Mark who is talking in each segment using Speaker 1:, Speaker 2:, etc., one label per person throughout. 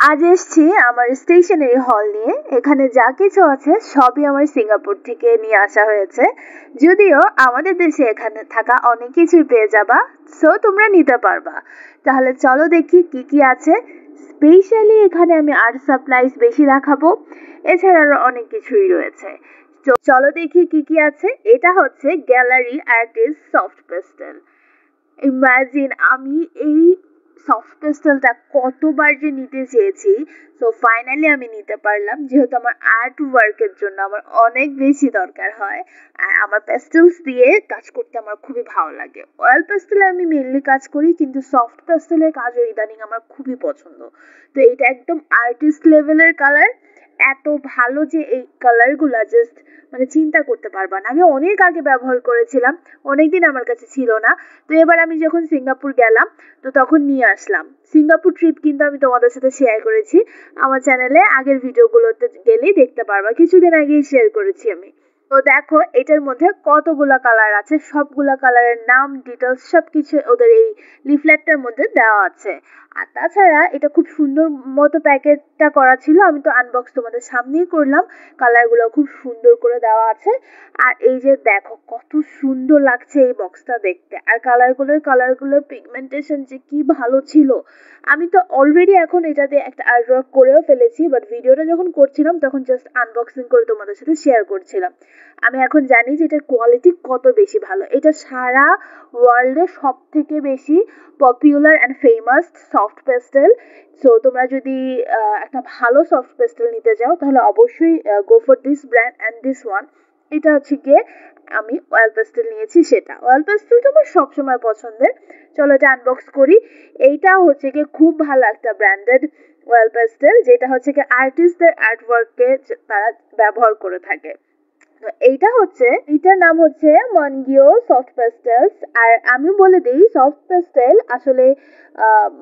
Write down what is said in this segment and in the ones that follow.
Speaker 1: আজ এসছি আমার স্টেশনারি হল নিয়ে। এখানে যা কিছু আছে সবই আমার সিঙ্গাপুর থেকে নিয়ে আসা হয়েছে। যদিও আমাদের দেশে এখানে থাকা অনেক কিছুই পেয়ে যাবা, সো তোমরা নিতে পারবা। তাহলে চলো দেখি কি কি আছে। স্পেশালি এখানে আমি আর্ট সাপ্লাইজ বেশি দেখাবো, এছাড়া আরো অনেক কিছুই রয়েছে। তো চলো দেখি কি কি আছে। এটা হচ্ছে gallery artist soft pastel. Imagine আমি এই সফট পেস্টেলটা কতবার যে নিতে চেয়েছি, তো ফাইনালি আমি নিতে পারলাম, যেহেতু আমার আর্ট ওয়ার্কের জন্য আমার অনেক বেশি দরকার হয়। আর আমার পেস্টেলস দিয়ে কাজ করতে আমার খুবই ভালো লাগে। অয়েল পেস্টেলে আমি মেনলি কাজ করি, কিন্তু সফট পেস্টেলের কাজও ইদানিং আমার খুবই পছন্দ। তো এটা একদম আর্টিস্ট লেভেলের কালার, এত ভালো যে এই কালারগুলা জাস্ট মানে চিন্তা করতে পারবা না। আমি অনেক আগে ব্যবহার করেছিলাম, অনেকদিন আমার কাছে ছিল না। তো এবার আমি যখন সিঙ্গাপুর গেলাম, তো তখন নিয়ে আসলাম। সিঙ্গাপুর ট্রিপ কিন্তু আমি তোমাদের সাথে শেয়ার করেছি আমার চ্যানেলে, আগের ভিডিওগুলোতে গেলেই দেখতে পারবা, কিছুদিন আগেই শেয়ার করেছি আমি। তো দেখো এটার মধ্যে কতগুলা কালার আছে, সবগুলা কালারের নাম ডিটেলস সবকিছু ওদের এই লিফলেটটার মধ্যে দেওয়া আছে। আর তাছাড়া এটা খুব সুন্দর মতো প্যাকেটটা করা ছিল, আমি তো আনবক্স তোমাদের সামনেই করলাম। কালারগুলো খুব সুন্দর করে দেওয়া আছে। আর এই যে দেখো কত সুন্দর লাগছে এই বক্সটা দেখতে, আর কালারগুলোর পিগমেন্টেশন যে কি ভালো ছিল। আমি তো অলরেডি এখন এটাতে একটা আর্টওয়ার্ক করেও ফেলেছি, বাট ভিডিওটা যখন করছিলাম তখন জাস্ট আনবক্সিং করে তোমাদের সাথে শেয়ার করছিলাম। আমি এখন জানি যে এটার কোয়ালিটি কত বেশি ভালো। এটা সারা ওয়ার্ল্ডে সব থেকে বেশি popular and famous soft pastel. So তোমরা যদি একটা ভালো সফট পেস্টেল নিতে চাও তাহলে অবশ্যই go for this brand and this one. এটা হচ্ছে গিয়ে আমি অয়েল পেস্টেল নিয়েছি, সেটা অয়েল পেস্টেলটা আমার সবসময় পছন্দের। চলো এটা আনবক্স করি। এইটা হচ্ছে গিয়ে খুব ভালো একটা ব্র্যান্ডেড অয়েল পেস্টেল, যেটা হচ্ছে গিয়ে আর্টিস্টদের আর্টওয়ার্কে তারা ব্যবহার করে থাকে। তো এইটা হচ্ছে, এটার নাম হচ্ছে মনগিও সফট পেস্টেলস। আর আমি বলে দিই সফট পেস্টেল আসলে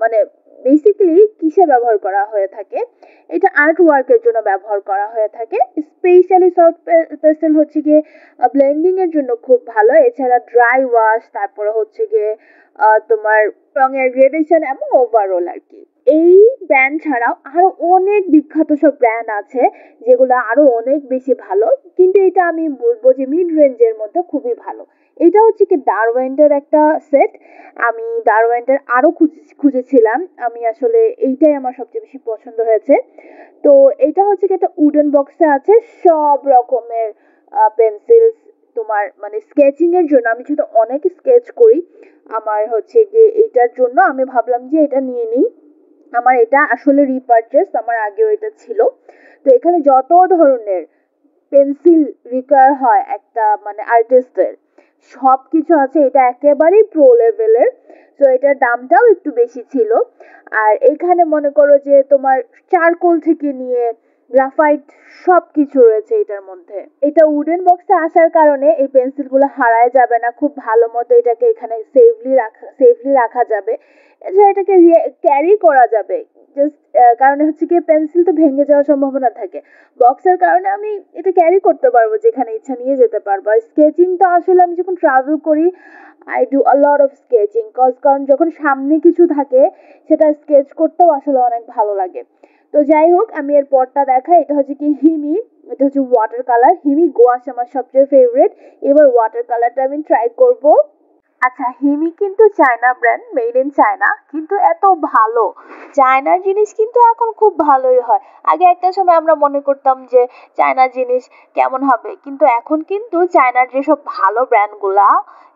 Speaker 1: মানে বেসিক্যালি কিসে ব্যবহার করা হয়ে থাকে। এটা আর্ট ওয়ার্কের জন্য ব্যবহার করা হয়ে থাকে। স্পেশালি সফট পেস্টেল হচ্ছে গিয়ে ব্লেন্ডিং এর জন্য খুব ভালো, এছাড়া ড্রাই ওয়াশ, তারপরে হচ্ছে গিয়ে তোমার রঙের গ্রেডেশন এবং ওভারঅল আর কি। এই ব্র্যান্ড ছাড়াও আরো অনেক বিখ্যাত সব ব্র্যান্ড আছে যেগুলো আরো অনেক বেশি ভালো, কিন্তু এটা আমি বলবো যে মিড রেঞ্জের মধ্যে খুবই ভালো। এটা হচ্ছে কি ডারওয়েন্টের একটা সেট। আমি ডারওয়েন্টের আরো খুঁজেছিলাম, আমি আসলে এইটাই আমার সবচেয়ে বেশি পছন্দ হয়েছে। তো এটা হচ্ছে কি একটা উডেন বক্সে আছে সব রকমের পেন্সিলস। তোমার মানে স্কেচিং এর জন্য, আমি যেহেতু অনেক স্কেচ করি, আমার হচ্ছে গিয়ে এইটার জন্য আমি ভাবলাম যে এটা নিয়ে নিই। আমার এটা আসলে রিপারচেস, আমার আগেও এটা ছিল। তো এখানে যত ধরনের পেন্সিল রিকোয়ার হয় একটা মানে আর্টিস্টের, সব কিছু আছে। এটা একেবারেই প্রো লেভেলের। তো এটার দামটাও একটু বেশি ছিল। আর এখানে মনে করো যে তোমার চারকোল থেকে নিয়ে গ্রাফাইট সব কিছু রয়েছে এটার মধ্যে। এটা উডেন বক্সে আসার কারণে এই পেন্সিলগুলো হারায় যাবে না, খুব ভালো মতো এটাকে এখানে সেফলি রাখা যাবে। এছাড়া এটাকে ক্যারি করা যাবে, জাস্ট কারণে হচ্ছে কি পেন্সিল তো ভেঙে যাওয়ার সম্ভাবনা থাকে। বক্সের কারণে আমি এটা ক্যারি করতে পারবো, যেখানে ইচ্ছা নিয়ে যেতে পারবো। আর স্কেচিংটা আসলে আমি যখন ট্রাভেল করি, I do a lot of sketching, কারণ যখন সামনে কিছু থাকে সেটা স্কেচ করতেও আসলে অনেক ভালো লাগে। তো যাই হোক, আমি এর পরটা দেখাই। এটা হচ্ছে কি হিমি, এটা হচ্ছে ওয়াটার কালার। হিমি গোয়াশ আমার সবচেয়ে ফেভারিট। এবার ওয়াটার কালারটা আমি ট্রাই করব। আচ্ছা, হিমি কিন্তু China brand, made in China, কিন্তু এত ভালো। চায়নার জিনিস কিন্তু এখন খুব ভালোই হয়। আগে একটা সময় আমরা মনে করতাম যে চায়নার জিনিস কেমন হবে, কিন্তু এখন কিন্তু চায়নার যেসব ভালো ব্র্যান্ডগুলা,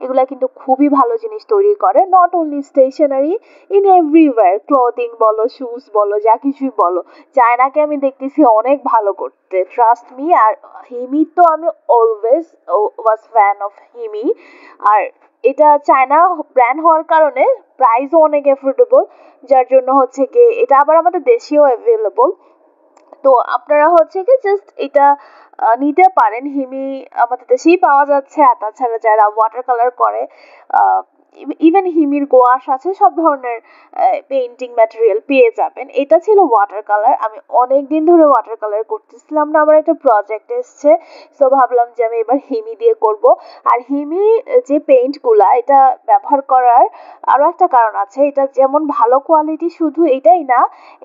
Speaker 1: এগুলা কিন্তু খুবই ভালো জিনিস তৈরি করে। Not only stationery, in everywhere, clothing বলো, শুজ বলো, যা কিছুই বলো, চায়নাকে আমি দেখতেছি অনেক ভালো করতে, ট্রাস্ট মি। আর হিমি তো আমি অলওয়েজ ওয়াজ ফ্যান অফ হিমি। আর এটা চায়না ব্র্যান্ড হওয়ার কারণে প্রাইসও অনেক এফোর্ডেবল, যার জন্য হচ্ছে গিয়ে এটা আবার আমাদের দেশেও অ্যাভেলেবল। তো আপনারা হচ্ছে কি জাস্ট এটা নিতে পারেন। হিমি আমাদের দেশেই পাওয়া যাচ্ছে। আর তাছাড়া যারা ওয়াটার কালার করে, ইভেন হিমির গোয়াশ আছে, সব ধরনের পেইন্টিং ম্যাটেরিয়াল পেয়ে যাবেন। এটা ছিল ওয়াটার কালার। আমি অনেক দিন ধরে ওয়াটার কালার করতেছিলাম না, আমার একটা প্রজেক্ট এসছে, তো ভাবলাম যে আমি এবার হিমি দিয়ে করব। আর হিমি যে পেইন্টগুলা, এটা ব্যবহার করার আরো একটা কারণ আছে। এটা যেমন ভালো কোয়ালিটি, শুধু এটাই না,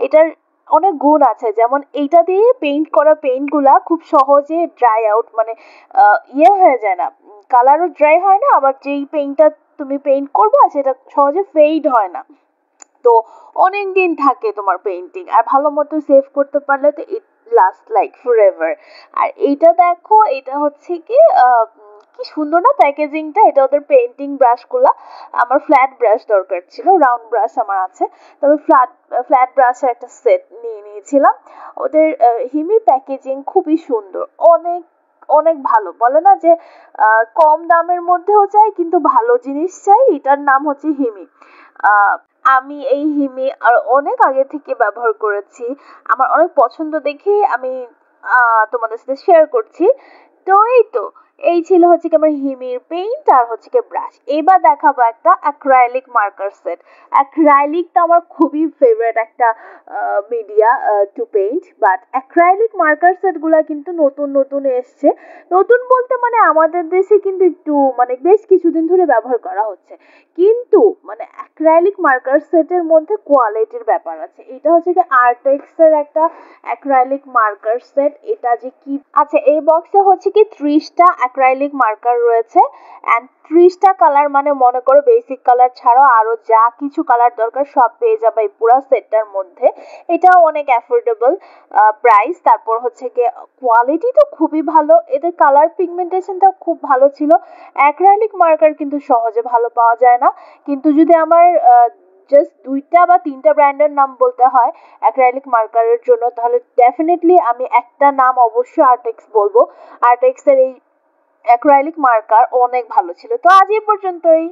Speaker 1: এটার অনেক গুণ আছে, যেমন এইটা দিয়ে পেইন্ট করা পেইন্টগুলা খুব সহজে ড্রাই আউট, মানে হয়ে যায় না, কালারও ড্রাই হয় না, আবার যেই পেইন্টটা তুমি পেইন্ট করবা সেটা সহজে ফেড হয় না। তো অনেক দিন থাকে তোমার পেইন্টিং, আর ভালো মতো সেভ করতে পারলে তো ইট লাস্ট লাইক ফরএভার। আর এইটা দেখো, এটা হচ্ছে কি কি সুন্দর না প্যাকেজিংটা, এটা ওদের পেইন্টিং ব্রাশগুলা। আমার ফ্ল্যাট ব্রাশ দরকার ছিল, রাউন্ড ব্রাশ আমার আছে, তবে ফ্ল্যাট ফ্ল্যাট ব্রাশের একটা সেট নিয়ে নিয়েছিলাম। ওদের হিমির প্যাকেজিং খুবই সুন্দর, অনেক অনেক ভালো। বলে না যে কম দামের মধ্যেও চাই কিন্তু ভালো জিনিস চাই, এটার নাম হচ্ছে হিমি। আহ, আমি এই হিমি আর অনেক আগে থেকে ব্যবহার করেছি, আমার অনেক পছন্দ দেখে আমি তোমাদের সাথে শেয়ার করছি। তো এই তো, এই ছিল হচ্ছে কি আমার হিমির পেইন্ট আর হচ্ছে কি ব্রাশ। এবার দেখাবো একটা অ্যাক্রাইলিক মার্কার সেট। অ্যাক্রাইলিকটা আমার খুবই ফেভারিট একটা media two paint, but acrylic marker set গুলা কিন্তু নতুন নতুন এসছে। নতুন বলতে মানে আমাদের দেশে কিন্তু একটু মানে বেশ কিছুদিন ধরে ব্যবহার করা হচ্ছে, কিন্তু মানে অ্যাক্রাইলিক মার্কার সেটের মধ্যে কোয়ালিটির ব্যাপার আছে। এটা হচ্ছে কি আর্টেক্স এর একটা অ্যাক্রাইলিক মার্কার সেট। এটা যে কি, আচ্ছা এই বক্সে হচ্ছে কি 30টা অ্যাক্রাইলিক মার্কার রয়েছে, অ্যান্ড 30টা কালার, মানে মনে করো বেসিক কালার ছাড়াও আরো যা কিছু কালার দরকার সব পেয়ে যাবে এই পুরো সেটটার মধ্যে। এটাও অনেক অ্যাফোর্ডেবল প্রাইস। তারপর হচ্ছে কি কোয়ালিটি তো খুবই ভালো, এদের কালার পিগমেন্টেশনটাও খুব ভালো ছিল। অ্যাক্রাইলিক মার্কার কিন্তু সহজে ভালো পাওয়া যায় না, কিন্তু যদি আমার জাস্ট 2টা বা 3টা ব্র্যান্ডের নাম বলতে হয় অ্যাক্রাইলিক মার্কারের জন্য, তাহলে ডেফিনেটলি আমি একটা নাম অবশ্যই আর্টেক্স বলবো। আর্টেক্সের এই অ্যাক্রাইলিক মার্কার অনেক ভালো ছিল। তো আজ এই পর্যন্তই।